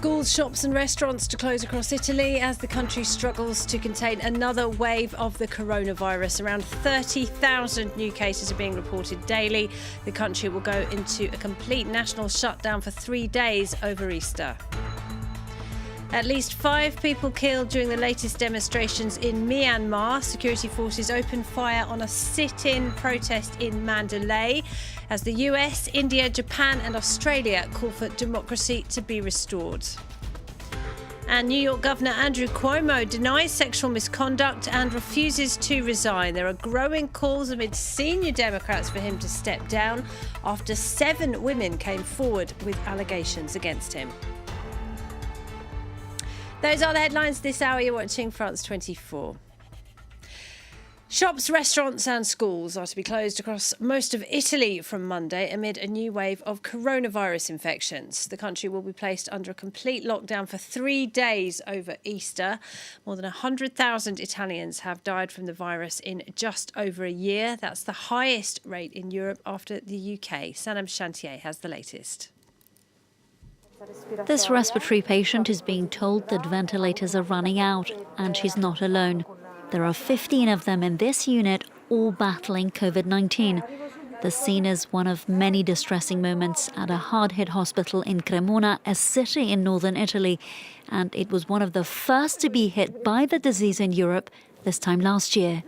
Schools, shops and restaurants to close across Italy as the country struggles to contain another wave of the coronavirus. Around 30,000 new cases are being reported daily. The country will go into a complete national shutdown for 3 days over Easter. At least 5 people killed during the latest demonstrations in Myanmar. Security forces opened fire on a sit-in protest in Mandalay as the US, India, Japan and Australia call for democracy to be restored. And New York Governor Andrew Cuomo denies sexual misconduct and refuses to resign. There are growing calls amid senior Democrats for him to step down after 7 women came forward with allegations against him. Those are the headlines this hour. You're watching France 24. Shops, restaurants and schools are to be closed across most of Italy from Monday amid a new wave of coronavirus infections. The country will be placed under a complete lockdown for 3 days over Easter. More than 100,000 Italians have died from the virus in just over a year. That's the highest rate in Europe after the UK. Sanam Chantier has the latest. This respiratory patient is being told that ventilators are running out, and she's not alone. There are 15 of them in this unit, all battling COVID-19. The scene is one of many distressing moments at a hard-hit hospital in Cremona, a city in northern Italy, and it was one of the first to be hit by the disease in Europe this time last year.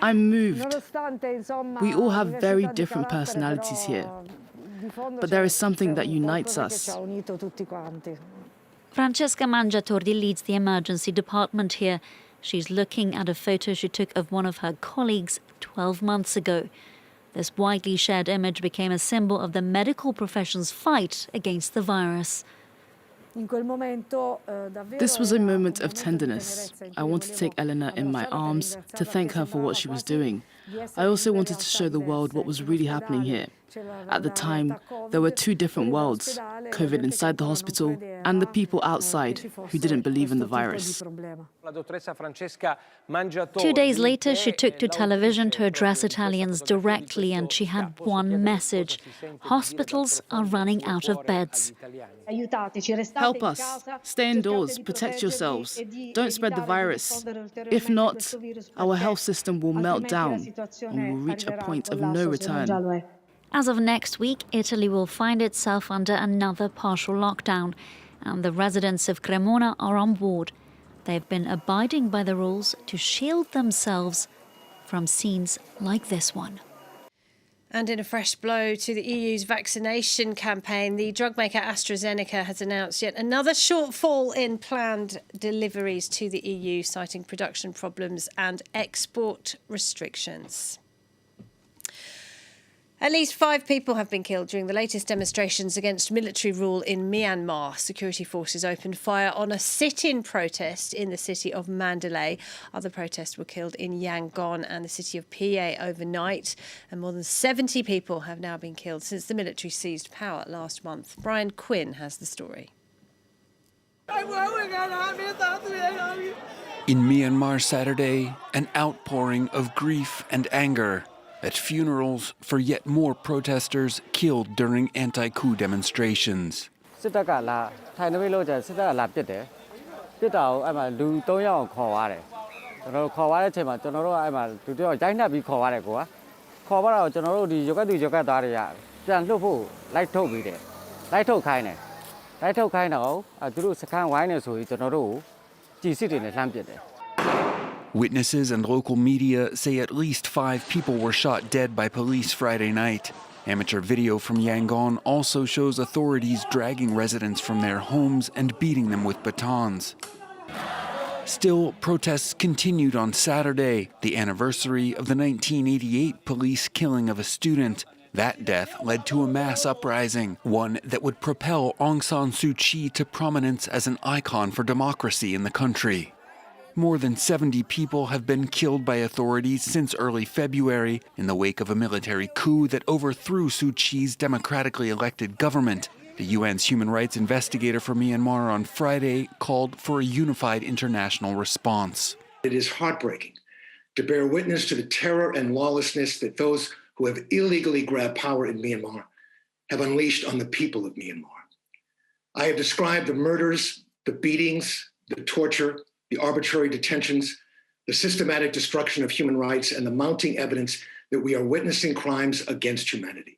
I'm moved. We all have very different personalities here. But there is something that unites us. Francesca Mangiatordi leads the emergency department here. She's looking at a photo she took of one of her colleagues 12 months ago. This widely shared image became a symbol of the medical profession's fight against the virus. This was a moment of tenderness. I wanted to take Elena in my arms to thank her for what she was doing. I also wanted to show the world what was really happening here. At the time, there were 2 different worlds, COVID inside the hospital and the people outside who didn't believe in the virus. 2 days later, she took to television to address Italians directly, and she had one message: hospitals are running out of beds. Help us. Stay indoors. Protect yourselves. Don't spread the virus. If not, our health system will melt down and we will reach a point of no return. As of next week, Italy will find itself under another partial lockdown, and the residents of Cremona are on board. They've been abiding by the rules to shield themselves from scenes like this one. And in a fresh blow to the EU's vaccination campaign, the drug maker AstraZeneca has announced yet another shortfall in planned deliveries to the EU, citing production problems and export restrictions. At least 5 people have been killed during the latest demonstrations against military rule in Myanmar. Security forces opened fire on a sit-in protest in the city of Mandalay. Other protests were killed in Yangon and the city of Pa overnight. And more than 70 people have now been killed since the military seized power last month. Brian Quinn has the story. In Myanmar Saturday, an outpouring of grief and anger at funerals for yet more protesters killed during anti-coup demonstrations. Witnesses and local media say at least 5 people were shot dead by police Friday night. Amateur video from Yangon also shows authorities dragging residents from their homes and beating them with batons. Still, protests continued on Saturday, the anniversary of the 1988 police killing of a student. That death led to a mass uprising, one that would propel Aung San Suu Kyi to prominence as an icon for democracy in the country. More than 70 people have been killed by authorities since early February in the wake of a military coup that overthrew Suu Kyi's democratically elected government. The UN's human rights investigator for Myanmar on Friday called for a unified international response. It is heartbreaking to bear witness to the terror and lawlessness that those who have illegally grabbed power in Myanmar have unleashed on the people of Myanmar. I have described the murders, the beatings, the torture, the arbitrary detentions, the systematic destruction of human rights, and the mounting evidence that we are witnessing crimes against humanity.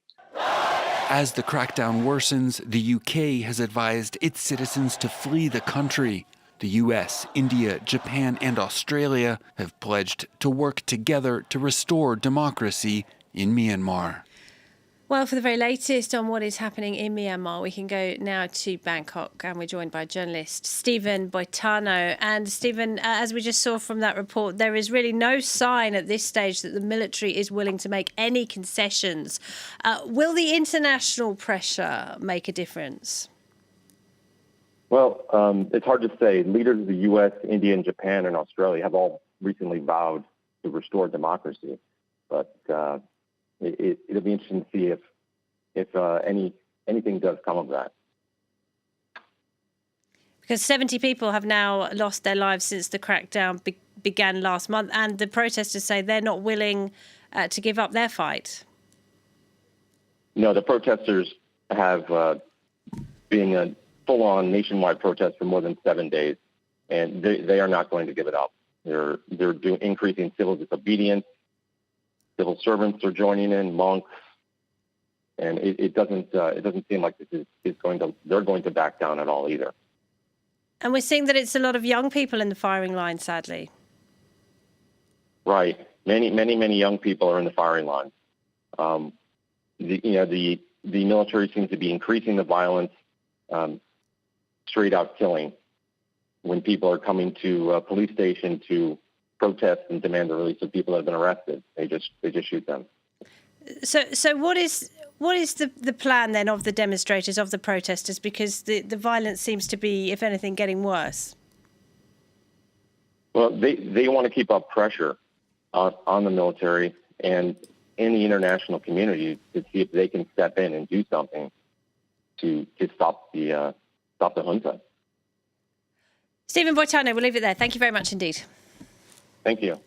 As the crackdown worsens, the UK has advised its citizens to flee the country. The US, India, Japan, and Australia have pledged to work together to restore democracy in Myanmar. Well, for the very latest on what is happening in Myanmar, we can go now to Bangkok, and we're joined by journalist Stephen Boitano. And Stephen, as we just saw from that report, there is really no sign at this stage that the military is willing to make any concessions. Will the international pressure make a difference? Well, it's hard to say. Leaders of the U.S., India, and Japan and Australia have all recently vowed to restore democracy. But it'll be interesting to see if anything does come of that. Because 70 people have now lost their lives since the crackdown began last month, and the protesters say they're not willing to give up their fight. No, the protesters have been a full-on nationwide protest for more than 7 days, and they are not going to give it up. They're increasing civil disobedience. Civil servants are joining in, monks, and it doesn't seem like they're going to back down at all either. And we're seeing that it's a lot of young people in the firing line, sadly. Right, many young people are in the firing line. The military seems to be increasing the violence, straight out killing when people are coming to a police station to protest and demand the release of people that have been arrested. They just shoot them. So what is the plan then of the demonstrators, of the protesters? Because the violence seems to be, if anything, getting worse. Well, they want to keep up pressure on the military and in the international community to see if they can step in and do something to stop the junta. Stephen Boitano, we'll leave it there. Thank you very much indeed. Thank you.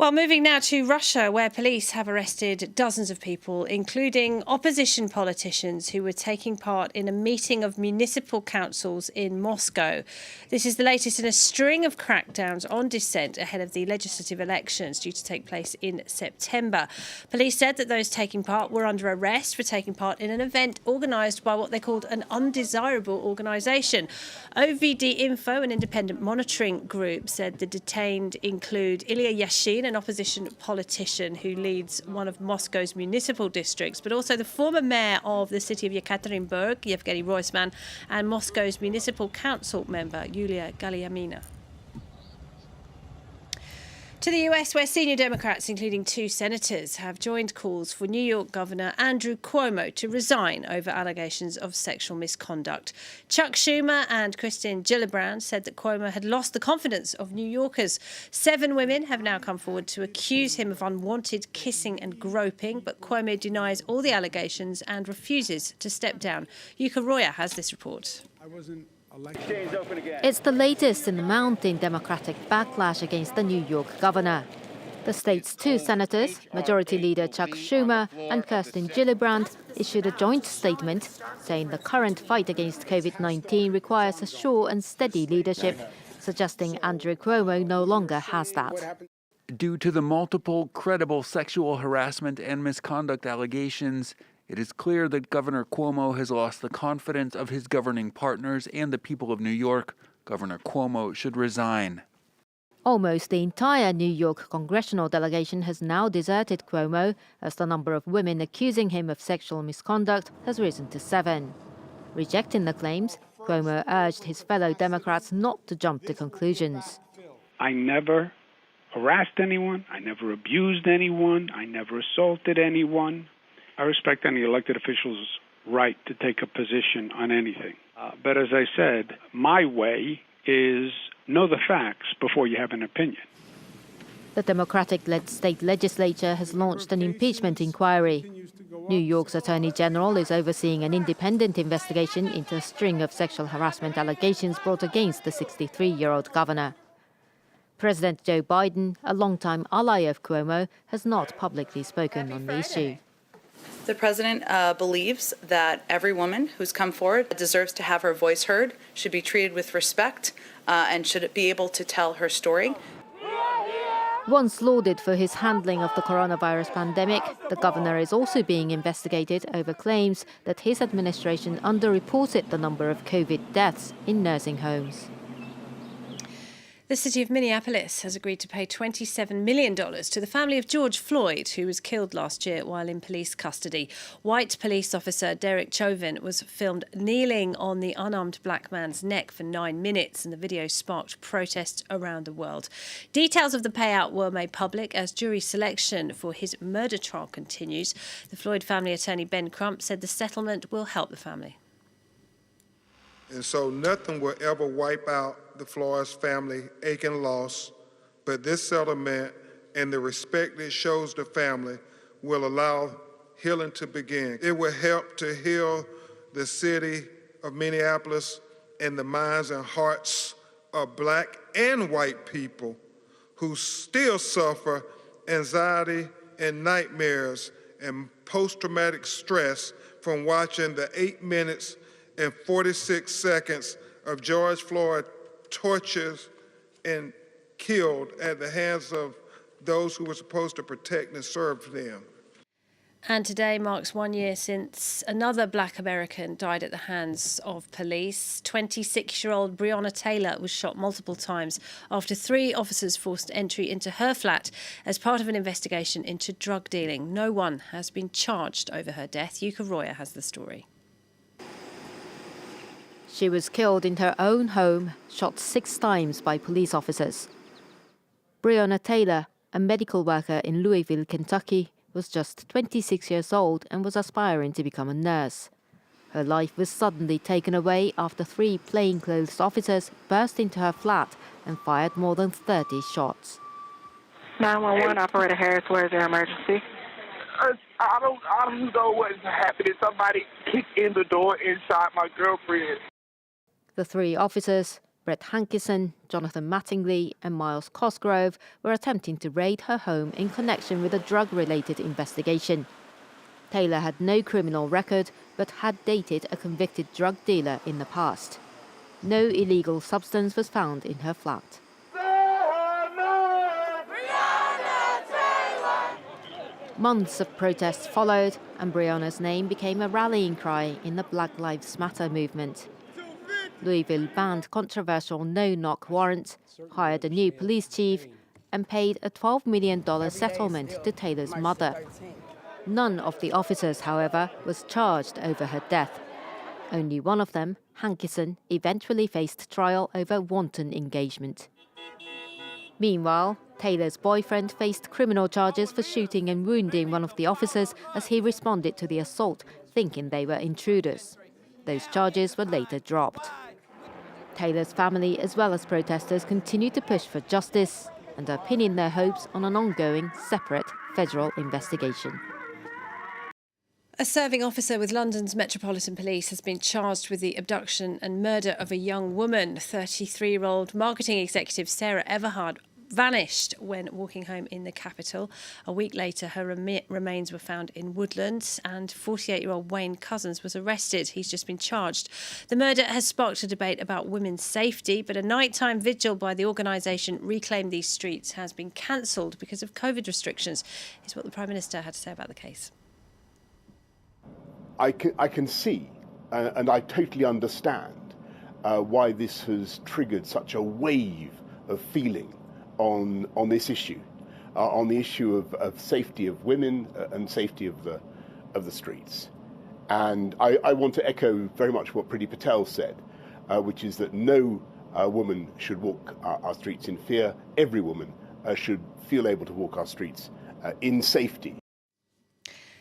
Well, moving now to Russia, where police have arrested dozens of people, including opposition politicians who were taking part in a meeting of municipal councils in Moscow. This is the latest in a string of crackdowns on dissent ahead of the legislative elections due to take place in September. Police said that those taking part were under arrest for taking part in an event organised by what they called an undesirable organisation. OVD Info, an independent monitoring group, said the detained include Ilya Yashin, an opposition politician who leads one of Moscow's municipal districts, but also the former mayor of the city of Yekaterinburg, Yevgeny Roisman, and Moscow's municipal council member, Yulia Galyamina. To the US, where senior Democrats, including 2 senators, have joined calls for New York Governor Andrew Cuomo to resign over allegations of sexual misconduct. Chuck Schumer and Kristen Gillibrand said that Cuomo had lost the confidence of New Yorkers. 7 women have now come forward to accuse him of unwanted kissing and groping, but Cuomo denies all the allegations and refuses to step down. Yuka Roya has this report. It's the latest in the mounting Democratic backlash against the New York governor. The state's 2 senators, Majority Leader Chuck Schumer and Kirsten Gillibrand, issued a joint statement saying the current fight against COVID-19 requires a sure and steady leadership, suggesting Andrew Cuomo no longer has that. Due to the multiple credible sexual harassment and misconduct allegations, it is clear that Governor Cuomo has lost the confidence of his governing partners and the people of New York. Governor Cuomo should resign. Almost the entire New York congressional delegation has now deserted Cuomo, as the number of women accusing him of sexual misconduct has risen to 7. Rejecting the claims, Cuomo urged his fellow Democrats not to jump to conclusions. I never harassed anyone. I never abused anyone. I never assaulted anyone. I respect any elected official's right to take a position on anything. But as I said, my way is know the facts before you have an opinion. The Democratic-led state legislature has launched an impeachment inquiry. New York's Attorney General is overseeing an independent investigation into a string of sexual harassment allegations brought against the 63-year-old governor. President Joe Biden, a longtime ally of Cuomo, has not publicly spoken on the issue. The president believes that every woman who's come forward deserves to have her voice heard, should be treated with respect, and should be able to tell her story. Once lauded for his handling of the coronavirus pandemic, the governor is also being investigated over claims that his administration underreported the number of COVID deaths in nursing homes. The city of Minneapolis has agreed to pay $27 million to the family of George Floyd, who was killed last year while in police custody. White police officer Derek Chauvin was filmed kneeling on the unarmed black man's neck for 9 minutes, and the video sparked protests around the world. Details of the payout were made public as jury selection for his murder trial continues. The Floyd family attorney Ben Crump said the settlement will help the family. And so nothing will ever wipe out the Floyd's family aching loss, but this settlement and the respect it shows the family will allow healing to begin. It will help to heal the city of Minneapolis and the minds and hearts of black and white people who still suffer anxiety and nightmares and post-traumatic stress from watching the 8 minutes and 46 seconds of George Floyd tortured and killed at the hands of those who were supposed to protect and serve them. And today marks 1 year since another black American died at the hands of police. 26-year-old Breonna Taylor was shot multiple times after 3 officers forced entry into her flat as part of an investigation into drug dealing. No one has been charged over her death. Yuka Royer has the story. She was killed in her own home, shot 6 times by police officers. Breonna Taylor, a medical worker in Louisville, Kentucky, was just 26 years old and was aspiring to become a nurse. Her life was suddenly taken away after 3 plainclothes officers burst into her flat and fired more than 30 shots. 911, Operator Harris, where is their emergency? I don't know what is happening. Somebody kicked in the door inside my girlfriend. The 3 officers, Brett Hankison, Jonathan Mattingly and Miles Cosgrove, were attempting to raid her home in connection with a drug-related investigation. Taylor had no criminal record, but had dated a convicted drug dealer in the past. No illegal substance was found in her flat. Months of protests followed, and Breonna's name became a rallying cry in the Black Lives Matter movement. Louisville banned controversial no-knock warrants, hired a new police chief, and paid a $12 million settlement to Taylor's mother. None of the officers, however, was charged over her death. Only one of them, Hankison, eventually faced trial over wanton engagement. Meanwhile, Taylor's boyfriend faced criminal charges for shooting and wounding one of the officers as he responded to the assault, thinking they were intruders. Those charges were later dropped. Taylor's family, as well as protesters, continue to push for justice and are pinning their hopes on an ongoing, separate federal investigation. A serving officer with London's Metropolitan Police has been charged with the abduction and murder of a young woman. 33-year-old marketing executive Sarah Everhard vanished when walking home in the capital. A week later, her remains were found in Woodlands, and 48-year-old Wayne Cousins was arrested. He's just been charged. The murder has sparked a debate about women's safety, but a nighttime vigil by the organisation Reclaim These Streets has been cancelled because of COVID restrictions. Here's what the Prime Minister had to say about the case. I can see, and I totally understand why this has triggered such a wave of feeling on this issue, on the issue of safety of women and safety of the streets. And I want to echo very much what Priti Patel said, which is that no woman should walk our streets in fear. Every woman should feel able to walk our streets in safety.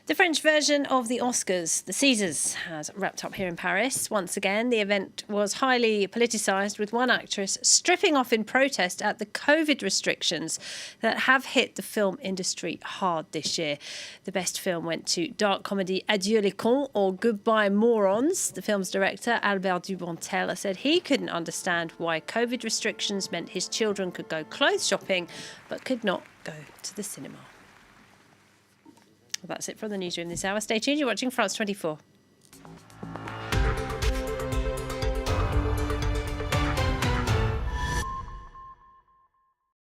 The French version of the Oscars, the Césars, has wrapped up here in Paris. Once again, the event was highly politicised, with one actress stripping off in protest at the COVID restrictions that have hit the film industry hard this year. The best film went to dark comedy Adieu les cons, or Goodbye Morons. The film's director, Albert Dupontel, said he couldn't understand why COVID restrictions meant his children could go clothes shopping but could not go to the cinema. Well, that's it from the newsroom this hour. Stay tuned. You're watching France 24.